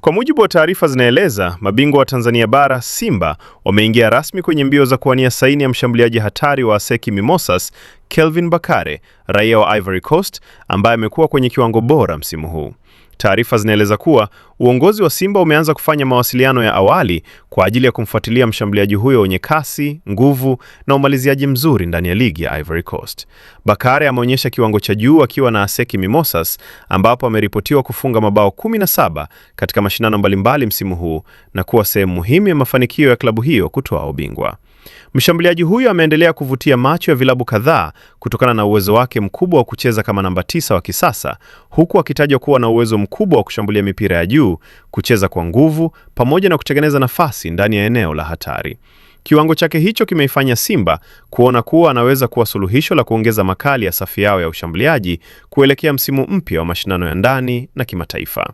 Kwa mujibu wa taarifa zinaeleza, mabingwa wa Tanzania Bara Simba wameingia rasmi kwenye mbio za kuwania saini ya mshambuliaji hatari wa ASEC Mimosas, Kelvin Bakare, raia wa Ivory Coast, ambaye amekuwa kwenye kiwango bora msimu huu. Taarifa zinaeleza kuwa uongozi wa Simba umeanza kufanya mawasiliano ya awali kwa ajili ya kumfuatilia mshambuliaji huyo wenye kasi, nguvu na umaliziaji mzuri ndani ya ligi ya Ivory Coast. Bakare ameonyesha kiwango cha juu akiwa na ASEC Mimosas, ambapo ameripotiwa kufunga mabao 17 katika mashindano mbalimbali msimu huu na kuwa sehemu muhimu ya mafanikio ya klabu hiyo kutoa ubingwa. Mshambuliaji huyo ameendelea kuvutia macho ya vilabu kadhaa kutokana na uwezo wake mkubwa wa kucheza kama namba 9 wa kisasa, huku akitajwa kuwa na uwezo mkubwa wa kushambulia mipira ya juu, kucheza kwa nguvu, pamoja na kutengeneza nafasi ndani ya eneo la hatari. Kiwango chake hicho kimeifanya Simba kuona kuwa anaweza kuwa suluhisho la kuongeza makali ya safu yao ya ushambuliaji kuelekea msimu mpya wa mashindano ya ndani na kimataifa.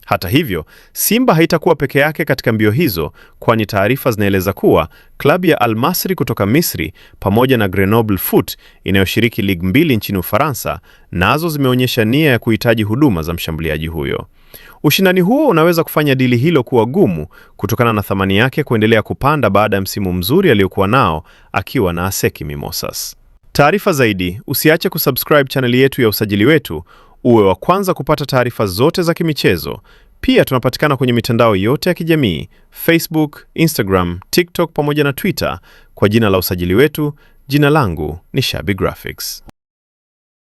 Hata hivyo, Simba haitakuwa peke yake katika mbio hizo, kwani taarifa zinaeleza kuwa klabu ya Al Masry kutoka Misri pamoja na Grenoble Foot inayoshiriki Ligue 2 nchini Ufaransa nazo zimeonyesha nia ya kuhitaji huduma za mshambuliaji huyo. Ushindani huo unaweza kufanya dili hilo kuwa gumu kutokana na thamani yake kuendelea kupanda baada ya msimu mzuri aliokuwa nao akiwa na ASEC Mimosas. Taarifa zaidi, usiache kusubscribe chaneli yetu ya Usajili Wetu uwe wa kwanza kupata taarifa zote za kimichezo. Pia tunapatikana kwenye mitandao yote ya kijamii: Facebook, Instagram, TikTok pamoja na Twitter kwa jina la Usajili Wetu. Jina langu ni Shabby Graphics.